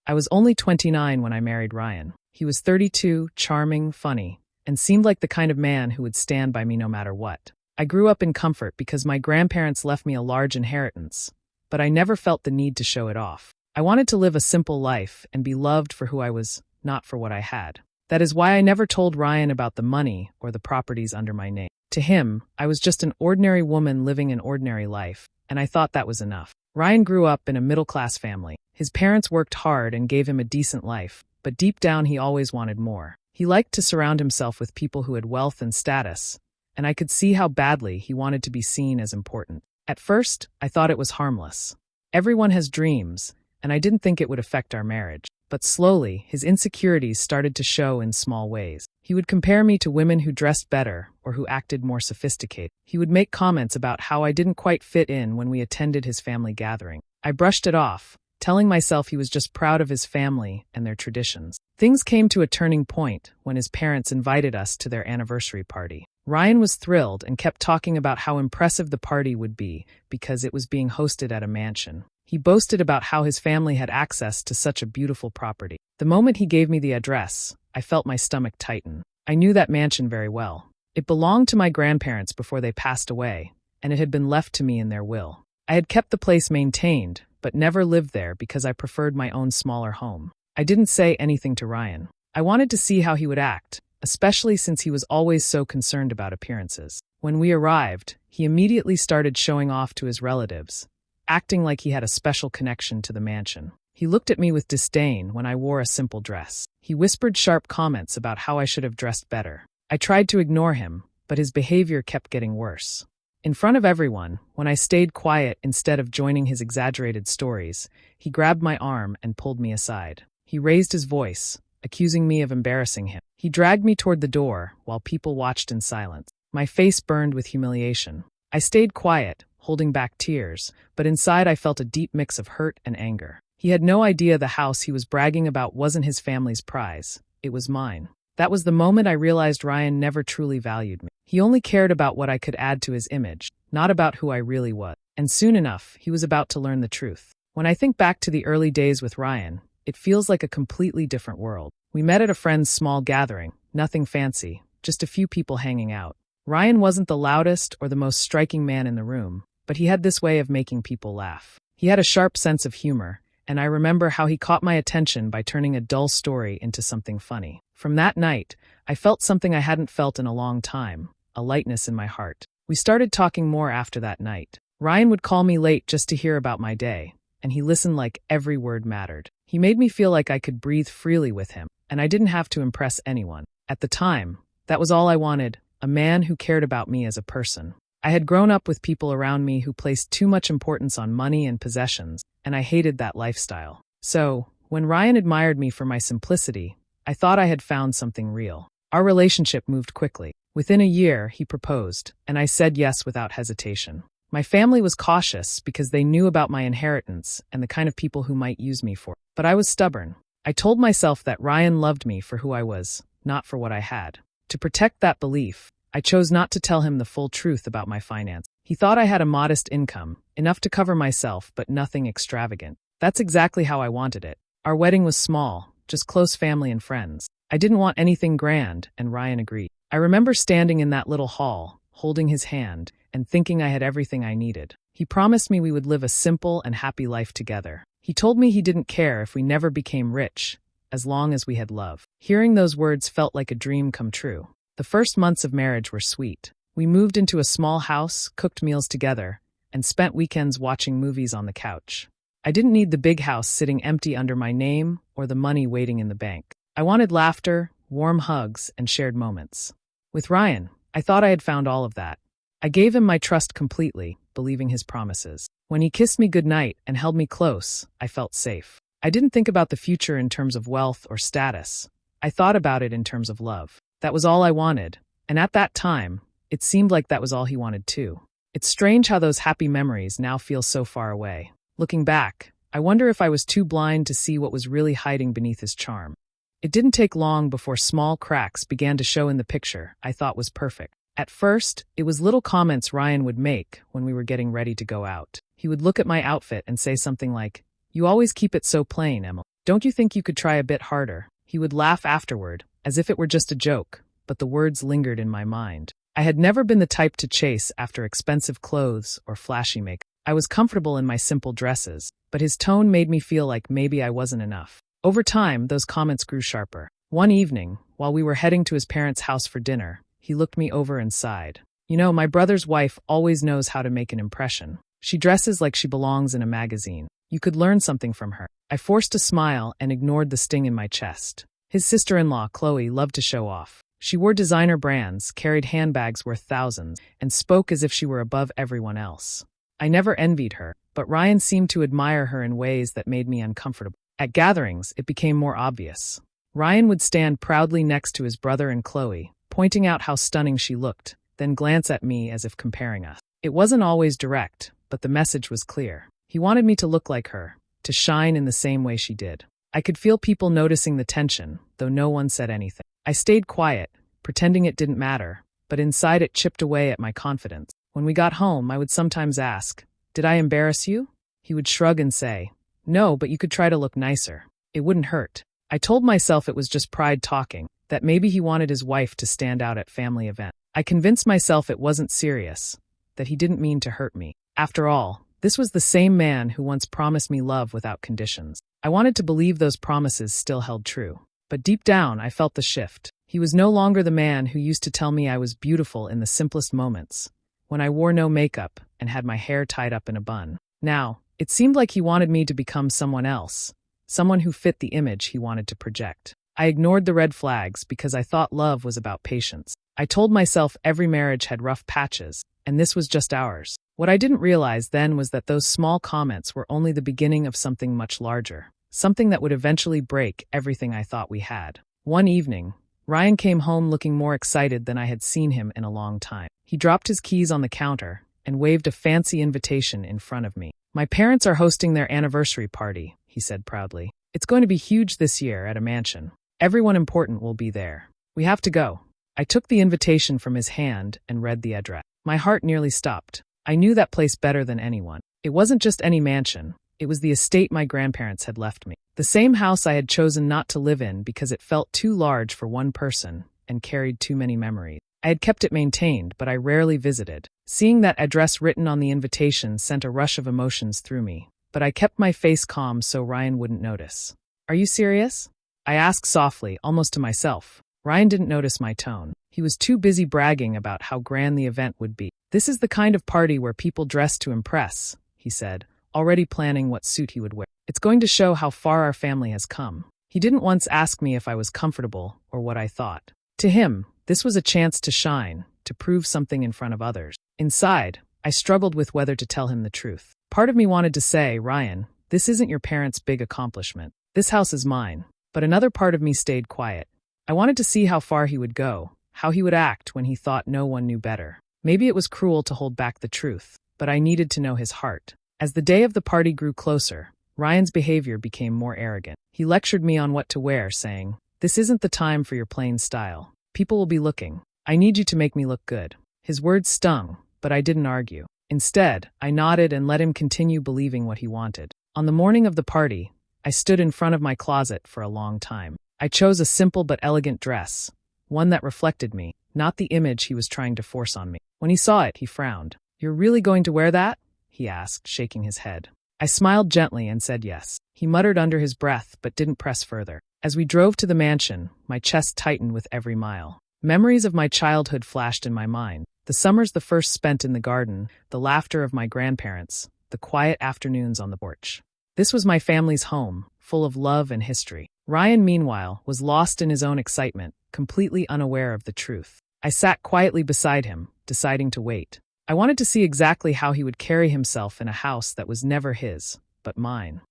I was only 29 when I married Ryan. He was 32, charming, funny, and seemed like the kind of man who would stand by me no matter what. I grew up in comfort because my grandparents left me a large inheritance, but I never felt the need to show it off. I wanted to live a simple life and be loved for who I was, not for what I had. That is why I never told Ryan about the money or the properties under my name. To him, I was just an ordinary woman living an ordinary life, and I thought that was enough. Ryan grew up in a middle-class family. His parents worked hard and gave him a decent life, but deep down he always wanted more. He liked to surround himself with people who had wealth and status, and I could see how badly he wanted to be seen as important. At first, I thought it was harmless. Everyone has dreams, and I didn't think it would affect our marriage. But slowly, his insecurities started to show in small ways. He would compare me to women who dressed better or who acted more sophisticated. He would make comments about how I didn't quite fit in when we attended his family gathering. I brushed it off, telling myself he was just proud of his family and their traditions. Things came to a turning point when his parents invited us to their anniversary party. Ryan was thrilled and kept talking about how impressive the party would be because it was being hosted at a mansion. He boasted about how his family had access to such a beautiful property. The moment he gave me the address, I felt my stomach tighten. I knew that mansion very well. It belonged to my grandparents before they passed away, and it had been left to me in their will. I had kept the place maintained, but never lived there because I preferred my own smaller home. I didn't say anything to Ryan. I wanted to see how he would act, especially since he was always so concerned about appearances. When we arrived, he immediately started showing off to his relatives, acting like he had a special connection to the mansion. He looked at me with disdain when I wore a simple dress. He whispered sharp comments about how I should have dressed better. I tried to ignore him, but his behavior kept getting worse. In front of everyone, when I stayed quiet instead of joining his exaggerated stories, he grabbed my arm and pulled me aside. He raised his voice, accusing me of embarrassing him. He dragged me toward the door while people watched in silence. My face burned with humiliation. I stayed quiet, holding back tears, but inside I felt a deep mix of hurt and anger. He had no idea the house he was bragging about wasn't his family's prize. It was mine. That was the moment I realized Ryan never truly valued me. He only cared about what I could add to his image, not about who I really was. And soon enough, he was about to learn the truth. When I think back to the early days with Ryan, it feels like a completely different world. We met at a friend's small gathering, nothing fancy, just a few people hanging out. Ryan wasn't the loudest or the most striking man in the room, but he had this way of making people laugh. He had a sharp sense of humor, and I remember how he caught my attention by turning a dull story into something funny. From that night, I felt something I hadn't felt in a long time, a lightness in my heart. We started talking more after that night. Ryan would call me late just to hear about my day, and he listened like every word mattered. He made me feel like I could breathe freely with him, and I didn't have to impress anyone. At the time, that was all I wanted, a man who cared about me as a person. I had grown up with people around me who placed too much importance on money and possessions, and I hated that lifestyle. So, when Ryan admired me for my simplicity, I thought I had found something real. Our relationship moved quickly. Within a year, he proposed, and I said yes without hesitation. My family was cautious because they knew about my inheritance and the kind of people who might use me for it. But I was stubborn. I told myself that Ryan loved me for who I was, not for what I had. To protect that belief, I chose not to tell him the full truth about my finance. He thought I had a modest income, enough to cover myself, but nothing extravagant. That's exactly how I wanted it. Our wedding was small, just close family and friends. I didn't want anything grand, and Ryan agreed. I remember standing in that little hall, holding his hand, and thinking I had everything I needed. He promised me we would live a simple and happy life together. He told me he didn't care if we never became rich, as long as we had love. Hearing those words felt like a dream come true. The first months of marriage were sweet. We moved into a small house, cooked meals together, and spent weekends watching movies on the couch. I didn't need the big house sitting empty under my name or the money waiting in the bank. I wanted laughter, warm hugs, and shared moments. With Ryan, I thought I had found all of that. I gave him my trust completely, believing his promises. When he kissed me goodnight and held me close, I felt safe. I didn't think about the future in terms of wealth or status. I thought about it in terms of love. That was all I wanted, and at that time, it seemed like that was all he wanted too. It's strange how those happy memories now feel so far away. Looking back, I wonder if I was too blind to see what was really hiding beneath his charm. It didn't take long before small cracks began to show in the picture I thought was perfect. At first, it was little comments Ryan would make when we were getting ready to go out. He would look at my outfit and say something like, "You always keep it so plain, Emily." Don't you think you could try a bit harder? He would laugh afterward, as if it were just a joke, but the words lingered in my mind. I had never been the type to chase after expensive clothes or flashy makeup. I was comfortable in my simple dresses, but his tone made me feel like maybe I wasn't enough. Over time, those comments grew sharper. One evening, while we were heading to his parents' house for dinner, he looked me over and sighed. You know, my brother's wife always knows how to make an impression. She dresses like she belongs in a magazine. You could learn something from her. I forced a smile and ignored the sting in my chest. His sister-in-law, Chloe, loved to show off. She wore designer brands, carried handbags worth thousands, and spoke as if she were above everyone else. I never envied her, but Ryan seemed to admire her in ways that made me uncomfortable. At gatherings, it became more obvious. Ryan would stand proudly next to his brother and Chloe, pointing out how stunning she looked, then glance at me as if comparing us. It wasn't always direct, but the message was clear. He wanted me to look like her, to shine in the same way she did. I could feel people noticing the tension, though no one said anything. I stayed quiet, pretending it didn't matter, but inside it chipped away at my confidence. When we got home, I would sometimes ask, "Did I embarrass you?" He would shrug and say, "No, but you could try to look nicer. It wouldn't hurt." I told myself it was just pride talking, that maybe he wanted his wife to stand out at family events. I convinced myself it wasn't serious, that he didn't mean to hurt me. After all, this was the same man who once promised me love without conditions. I wanted to believe those promises still held true. But deep down, I felt the shift. He was no longer the man who used to tell me I was beautiful in the simplest moments, when I wore no makeup and had my hair tied up in a bun. Now, it seemed like he wanted me to become someone else, someone who fit the image he wanted to project. I ignored the red flags because I thought love was about patience. I told myself every marriage had rough patches, and this was just ours. What I didn't realize then was that those small comments were only the beginning of something much larger, something that would eventually break everything I thought we had. One evening, Ryan came home looking more excited than I had seen him in a long time. He dropped his keys on the counter and waved a fancy invitation in front of me. "My parents are hosting their anniversary party," he said proudly. "It's going to be huge this year at a mansion. Everyone important will be there. We have to go." I took the invitation from his hand and read the address. My heart nearly stopped. I knew that place better than anyone. It wasn't just any mansion. It was the estate my grandparents had left me. The same house I had chosen not to live in because it felt too large for one person and carried too many memories. I had kept it maintained, but I rarely visited. Seeing that address written on the invitation sent a rush of emotions through me, but I kept my face calm so Ryan wouldn't notice. "Are you serious?" I asked softly, almost to myself. Ryan didn't notice my tone. He was too busy bragging about how grand the event would be. "This is the kind of party where people dress to impress," he said, already planning what suit he would wear. "It's going to show how far our family has come." He didn't once ask me if I was comfortable or what I thought. To him, this was a chance to shine, to prove something in front of others. Inside, I struggled with whether to tell him the truth. Part of me wanted to say, "Ryan, this isn't your parents' big accomplishment. This house is mine." But another part of me stayed quiet. I wanted to see how far he would go, how he would act when he thought no one knew better. Maybe it was cruel to hold back the truth, but I needed to know his heart. As the day of the party grew closer, Ryan's behavior became more arrogant. He lectured me on what to wear, saying, "This isn't the time for your plain style. People will be looking. I need you to make me look good." His words stung, but I didn't argue. Instead, I nodded and let him continue believing what he wanted. On the morning of the party, I stood in front of my closet for a long time. I chose a simple but elegant dress, one that reflected me, not the image he was trying to force on me. When he saw it, he frowned. "You're really going to wear that?" he asked, shaking his head. I smiled gently and said yes. He muttered under his breath but didn't press further. As we drove to the mansion, my chest tightened with every mile. Memories of my childhood flashed in my mind. The summers the first spent in the garden, the laughter of my grandparents, the quiet afternoons on the porch. This was my family's home, full of love and history. Ryan, meanwhile, was lost in his own excitement, completely unaware of the truth. I sat quietly beside him, deciding to wait. I wanted to see exactly how he would carry himself in a house that was never his, but mine.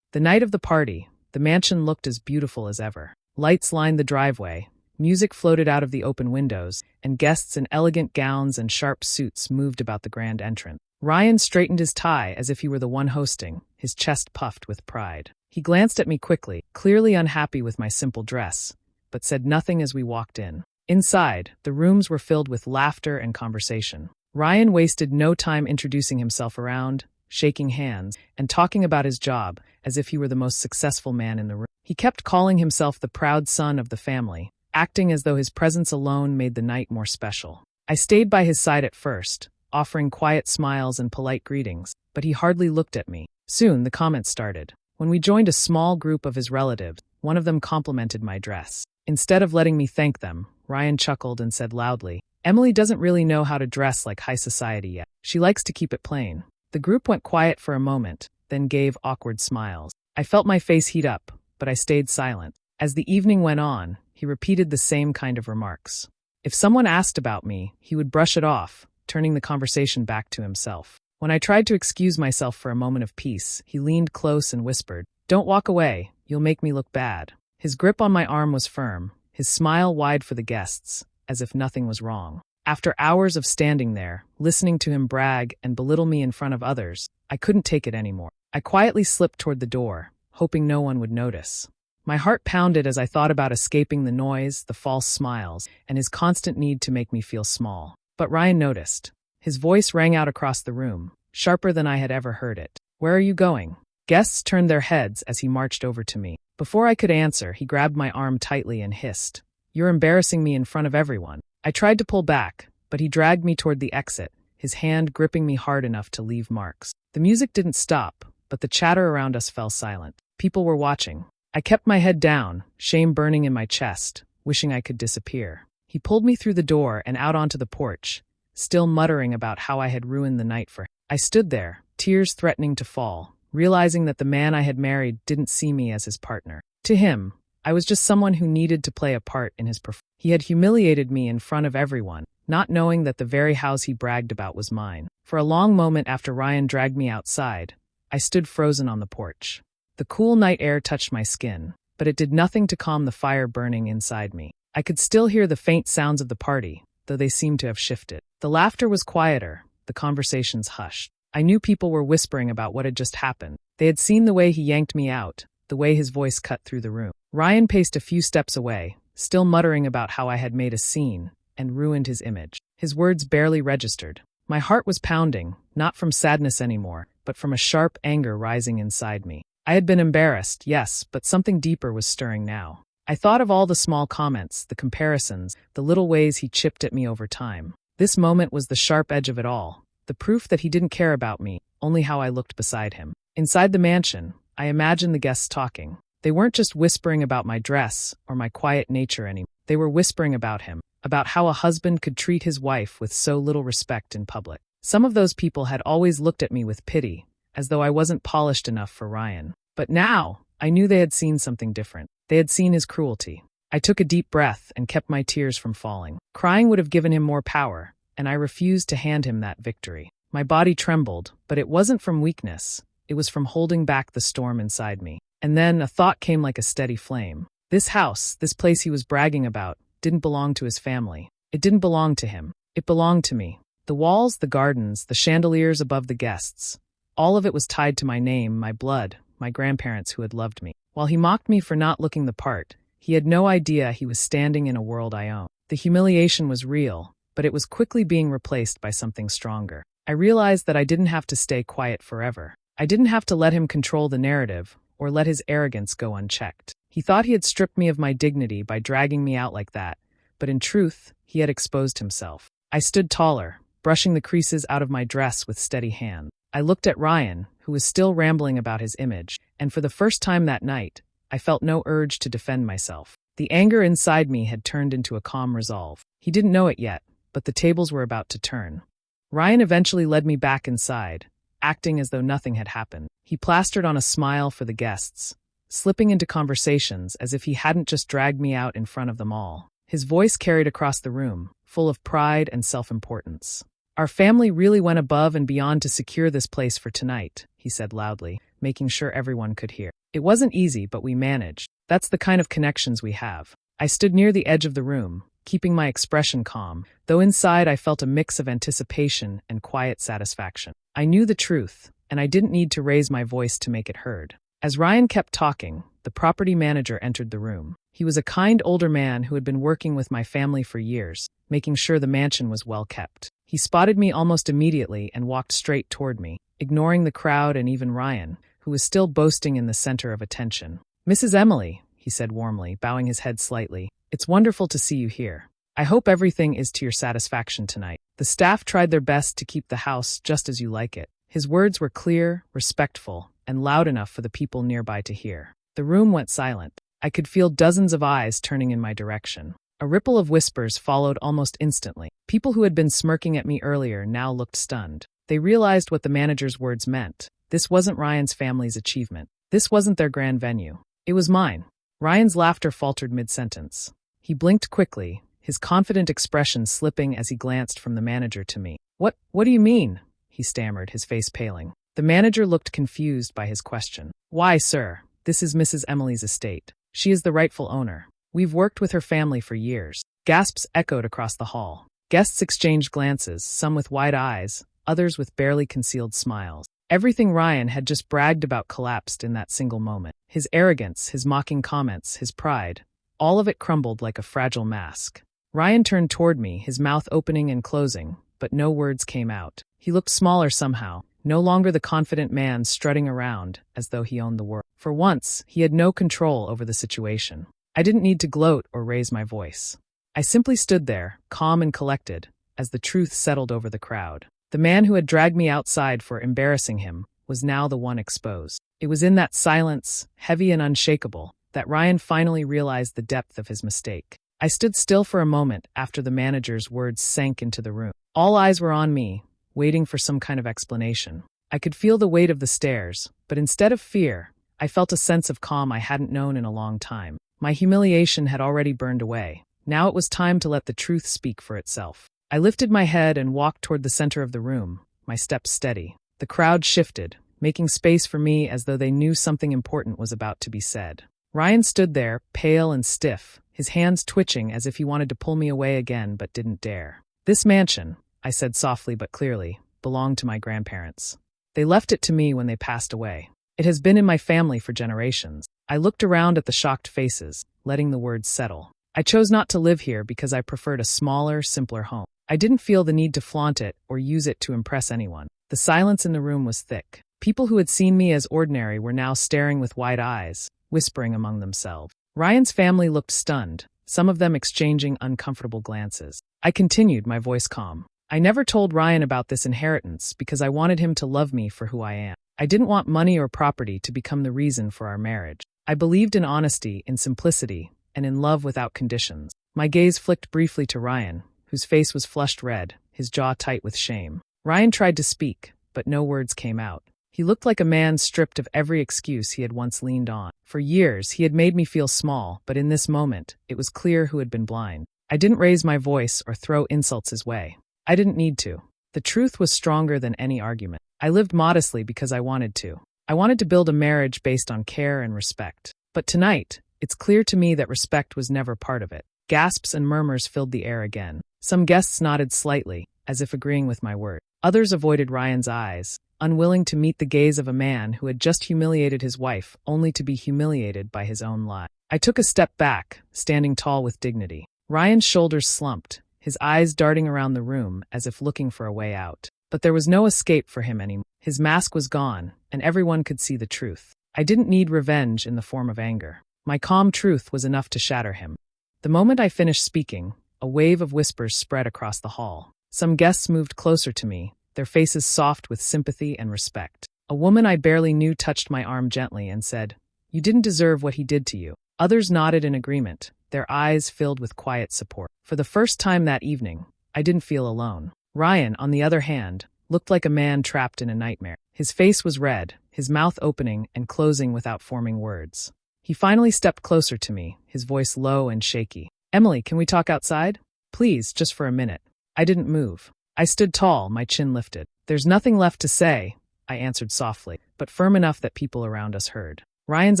The night of the party, the mansion looked as beautiful as ever. Lights lined the driveway, music floated out of the open windows, and guests in elegant gowns and sharp suits moved about the grand entrance. Ryan straightened his tie as if he were the one hosting, his chest puffed with pride. He glanced at me quickly, clearly unhappy with my simple dress, but said nothing as we walked in. Inside, the rooms were filled with laughter and conversation. Ryan wasted no time introducing himself around, shaking hands, and talking about his job as if he were the most successful man in the room. He kept calling himself the proud son of the family, acting as though his presence alone made the night more special. I stayed by his side at first, offering quiet smiles and polite greetings, but he hardly looked at me. Soon the comments started. When we joined a small group of his relatives, one of them complimented my dress. Instead of letting me thank them, Ryan chuckled and said loudly, "Emily doesn't really know how to dress like high society yet. She likes to keep it plain." The group went quiet for a moment, then gave awkward smiles. I felt my face heat up, but I stayed silent. As the evening went on, he repeated the same kind of remarks. If someone asked about me, he would brush it off, turning the conversation back to himself. When I tried to excuse myself for a moment of peace, he leaned close and whispered, "Don't walk away, you'll make me look bad." His grip on my arm was firm, his smile wide for the guests, as if nothing was wrong. After hours of standing there, listening to him brag and belittle me in front of others, I couldn't take it anymore. I quietly slipped toward the door, hoping no one would notice. My heart pounded as I thought about escaping the noise, the false smiles, and his constant need to make me feel small. But Ryan noticed. His voice rang out across the room, sharper than I had ever heard it. "Where are you going?" Guests turned their heads as he marched over to me. Before I could answer, he grabbed my arm tightly and hissed, "You're embarrassing me in front of everyone." I tried to pull back, but he dragged me toward the exit, his hand gripping me hard enough to leave marks. The music didn't stop, but the chatter around us fell silent. People were watching. I kept my head down, shame burning in my chest, wishing I could disappear. He pulled me through the door and out onto the porch, still muttering about how I had ruined the night for him. I stood there, tears threatening to fall, realizing that the man I had married didn't see me as his partner. To him, I was just someone who needed to play a part in his performance. He had humiliated me in front of everyone, not knowing that the very house he bragged about was mine. For a long moment after Ryan dragged me outside, I stood frozen on the porch. The cool night air touched my skin, but it did nothing to calm the fire burning inside me. I could still hear the faint sounds of the party, though they seemed to have shifted. The laughter was quieter, the conversations hushed. I knew people were whispering about what had just happened. They had seen the way he yanked me out, the way his voice cut through the room. Ryan paced a few steps away, still muttering about how I had made a scene and ruined his image. His words barely registered. My heart was pounding, not from sadness anymore, but from a sharp anger rising inside me. I had been embarrassed, yes, but something deeper was stirring now. I thought of all the small comments, the comparisons, the little ways he chipped at me over time. This moment was the sharp edge of it all, the proof that he didn't care about me, only how I looked beside him. Inside the mansion, I imagined the guests talking. They weren't just whispering about my dress or my quiet nature anymore. They were whispering about him, about how a husband could treat his wife with so little respect in public. Some of those people had always looked at me with pity, as though I wasn't polished enough for Ryan. But now, I knew they had seen something different. They had seen his cruelty. I took a deep breath and kept my tears from falling. Crying would have given him more power, and I refused to hand him that victory. My body trembled, but it wasn't from weakness. It was from holding back the storm inside me. And then a thought came like a steady flame. This house, this place he was bragging about, didn't belong to his family. It didn't belong to him. It belonged to me. The walls, the gardens, the chandeliers above the guests. All of it was tied to my name, my blood, my grandparents who had loved me. While he mocked me for not looking the part, he had no idea he was standing in a world I owned. The humiliation was real, but it was quickly being replaced by something stronger. I realized that I didn't have to stay quiet forever. I didn't have to let him control the narrative, or let his arrogance go unchecked. He thought he had stripped me of my dignity by dragging me out like that, but in truth, he had exposed himself. I stood taller, brushing the creases out of my dress with steady hand. I looked at Ryan, who was still rambling about his image, and for the first time that night, I felt no urge to defend myself. The anger inside me had turned into a calm resolve. He didn't know it yet, but the tables were about to turn. Ryan eventually led me back inside, acting as though nothing had happened. He plastered on a smile for the guests, slipping into conversations as if he hadn't just dragged me out in front of them all. His voice carried across the room, full of pride and self-importance. "Our family really went above and beyond to secure this place for tonight," he said loudly, making sure everyone could hear. "It wasn't easy, but we managed. That's the kind of connections we have." I stood near the edge of the room, keeping my expression calm, though inside I felt a mix of anticipation and quiet satisfaction. I knew the truth, and I didn't need to raise my voice to make it heard. As Ryan kept talking, the property manager entered the room. He was a kind older man who had been working with my family for years, making sure the mansion was well kept. He spotted me almost immediately and walked straight toward me, ignoring the crowd and even Ryan, who was still boasting in the center of attention. Mrs. Emily, he said warmly, bowing his head slightly. It's wonderful to see you here. I hope everything is to your satisfaction tonight. The staff tried their best to keep the house just as you like it. His words were clear, respectful, and loud enough for the people nearby to hear. The room went silent. I could feel dozens of eyes turning in my direction. A ripple of whispers followed almost instantly. People who had been smirking at me earlier now looked stunned. They realized what the manager's words meant. This wasn't Ryan's family's achievement. This wasn't their grand venue. It was mine. Ryan's laughter faltered mid-sentence. He blinked quickly, his confident expression slipping as he glanced from the manager to me. What do you mean?" he stammered, his face paling. The manager looked confused by his question. "Why, sir, this is Mrs. Emily's estate. She is the rightful owner. We've worked with her family for years." Gasps echoed across the hall. Guests exchanged glances, some with wide eyes, others with barely concealed smiles. Everything Ryan had just bragged about collapsed in that single moment. His arrogance, his mocking comments, his pride, all of it crumbled like a fragile mask. Ryan turned toward me, his mouth opening and closing, but no words came out. He looked smaller somehow, no longer the confident man strutting around as though he owned the world. For once, he had no control over the situation. I didn't need to gloat or raise my voice. I simply stood there, calm and collected, as the truth settled over the crowd. The man who had dragged me outside for embarrassing him was now the one exposed. It was in that silence, heavy and unshakable, that Ryan finally realized the depth of his mistake. I stood still for a moment after the manager's words sank into the room. All eyes were on me, waiting for some kind of explanation. I could feel the weight of the stares, but instead of fear, I felt a sense of calm I hadn't known in a long time. My humiliation had already burned away. Now it was time to let the truth speak for itself. I lifted my head and walked toward the center of the room, my steps steady. The crowd shifted, making space for me as though they knew something important was about to be said. Ryan stood there, pale and stiff, his hands twitching as if he wanted to pull me away again but didn't dare. "This mansion," I said softly but clearly, "belonged to my grandparents. They left it to me when they passed away. It has been in my family for generations." I looked around at the shocked faces, letting the words settle. I chose not to live here because I preferred a smaller, simpler home. I didn't feel the need to flaunt it or use it to impress anyone. The silence in the room was thick. People who had seen me as ordinary were now staring with wide eyes, whispering among themselves. Ryan's family looked stunned, some of them exchanging uncomfortable glances. I continued, my voice calm. "I never told Ryan about this inheritance because I wanted him to love me for who I am. I didn't want money or property to become the reason for our marriage. I believed in honesty, in simplicity, and in love without conditions." My gaze flicked briefly to Ryan, whose face was flushed red, his jaw tight with shame. Ryan tried to speak, but no words came out. He looked like a man stripped of every excuse he had once leaned on. For years, he had made me feel small, but in this moment, it was clear who had been blind. I didn't raise my voice or throw insults his way. I didn't need to. The truth was stronger than any argument. I lived modestly because I wanted to. I wanted to build a marriage based on care and respect. But tonight, it's clear to me that respect was never part of it. Gasps and murmurs filled the air again. Some guests nodded slightly, as if agreeing with my word. Others avoided Ryan's eyes, unwilling to meet the gaze of a man who had just humiliated his wife, only to be humiliated by his own lie. I took a step back, standing tall with dignity. Ryan's shoulders slumped, his eyes darting around the room as if looking for a way out. But there was no escape for him anymore. His mask was gone, and everyone could see the truth. I didn't need revenge in the form of anger. My calm truth was enough to shatter him. The moment I finished speaking, a wave of whispers spread across the hall. Some guests moved closer to me, their faces soft with sympathy and respect. A woman I barely knew touched my arm gently and said, "You didn't deserve what he did to you." Others nodded in agreement, their eyes filled with quiet support. For the first time that evening, I didn't feel alone. Ryan, on the other hand, looked like a man trapped in a nightmare. His face was red, his mouth opening and closing without forming words. He finally stepped closer to me, his voice low and shaky. "Emily, can we talk outside? Please, just for a minute." I didn't move. I stood tall, my chin lifted. "There's nothing left to say," I answered softly, but firm enough that people around us heard. Ryan's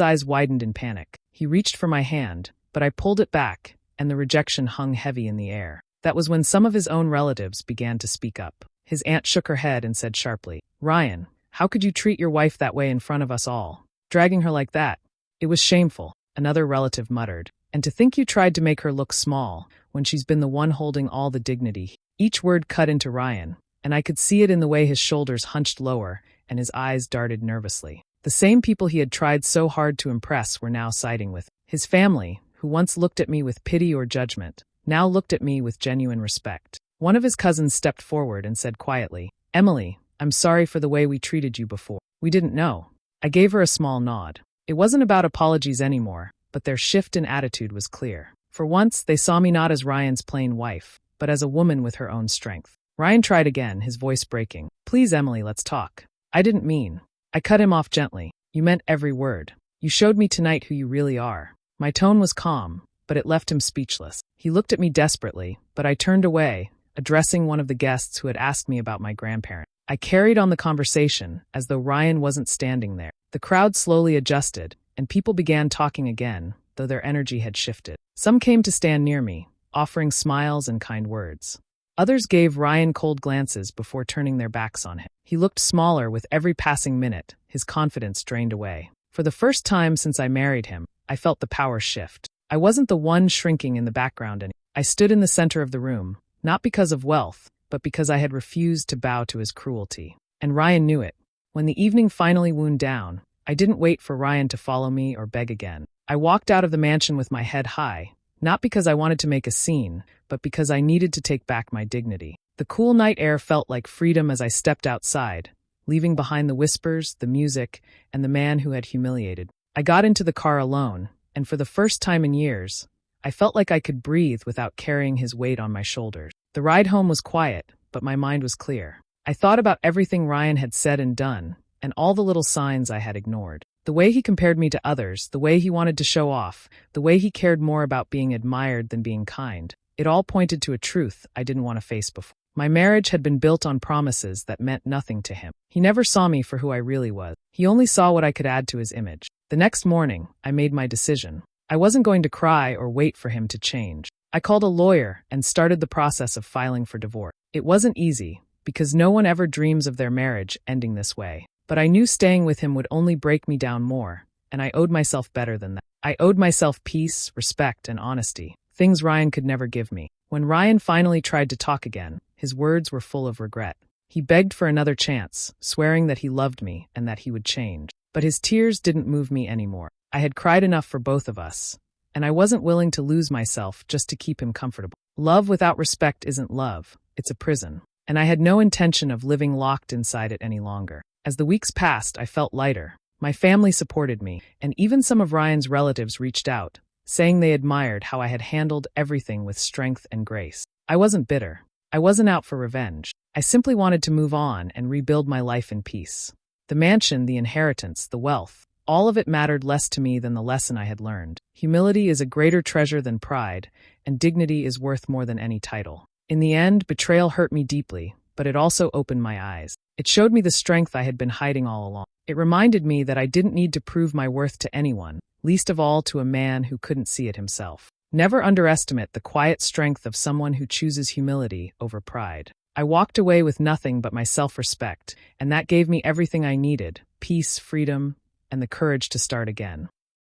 eyes widened in panic. He reached for my hand, but I pulled it back, and the rejection hung heavy in the air. That was when some of his own relatives began to speak up. His aunt shook her head and said sharply, "Ryan, how could you treat your wife that way in front of us all? Dragging her like that? It was shameful," another relative muttered. "And to think you tried to make her look small, when she's been the one holding all the dignity." Each word cut into Ryan, and I could see it in the way his shoulders hunched lower and his eyes darted nervously. The same people he had tried so hard to impress were now siding with him. His family, who once looked at me with pity or judgment, now looked at me with genuine respect. One of his cousins stepped forward and said quietly, "Emily, I'm sorry for the way we treated you before. We didn't know." I gave her a small nod. It wasn't about apologies anymore, but their shift in attitude was clear. For once, they saw me not as Ryan's plain wife, but as a woman with her own strength. Ryan tried again, his voice breaking. "Please, Emily, let's talk." "I didn't mean." I cut him off gently. "You meant every word. You showed me tonight who you really are." My tone was calm, but it left him speechless. He looked at me desperately, but I turned away, addressing one of the guests who had asked me about my grandparent. I carried on the conversation, as though Ryan wasn't standing there. The crowd slowly adjusted, and people began talking again, though their energy had shifted. Some came to stand near me, offering smiles and kind words. Others gave Ryan cold glances before turning their backs on him. He looked smaller with every passing minute, his confidence drained away. For the first time since I married him, I felt the power shift. I wasn't the one shrinking in the background anymore. I stood in the center of the room, not because of wealth, but because I had refused to bow to his cruelty. And Ryan knew it. When the evening finally wound down, I didn't wait for Ryan to follow me or beg again. I walked out of the mansion with my head high, not because I wanted to make a scene, but because I needed to take back my dignity. The cool night air felt like freedom as I stepped outside, leaving behind the whispers, the music, and the man who had humiliated me. I got into the car alone, and for the first time in years, I felt like I could breathe without carrying his weight on my shoulders. The ride home was quiet, but my mind was clear. I thought about everything Ryan had said and done, and all the little signs I had ignored. The way he compared me to others, the way he wanted to show off, the way he cared more about being admired than being kind. It all pointed to a truth I didn't want to face before. My marriage had been built on promises that meant nothing to him. He never saw me for who I really was. He only saw what I could add to his image. The next morning, I made my decision. I wasn't going to cry or wait for him to change. I called a lawyer and started the process of filing for divorce. It wasn't easy, because no one ever dreams of their marriage ending this way. But I knew staying with him would only break me down more, and I owed myself better than that. I owed myself peace, respect, and honesty, things Ryan could never give me. When Ryan finally tried to talk again, his words were full of regret. He begged for another chance, swearing that he loved me and that he would change. But his tears didn't move me anymore. I had cried enough for both of us, and I wasn't willing to lose myself just to keep him comfortable. Love without respect isn't love, it's a prison, and I had no intention of living locked inside it any longer. As the weeks passed, I felt lighter. My family supported me, and even some of Ryan's relatives reached out, saying they admired how I had handled everything with strength and grace. I wasn't bitter. I wasn't out for revenge. I simply wanted to move on and rebuild my life in peace. The mansion, the inheritance, the wealth, all of it mattered less to me than the lesson I had learned. Humility is a greater treasure than pride, and dignity is worth more than any title. In the end, betrayal hurt me deeply, but it also opened my eyes. It showed me the strength I had been hiding all along. It reminded me that I didn't need to prove my worth to anyone, least of all to a man who couldn't see it himself. Never underestimate the quiet strength of someone who chooses humility over pride. I walked away with nothing but my self-respect, and that gave me everything I needed: peace, freedom, and the courage to start again.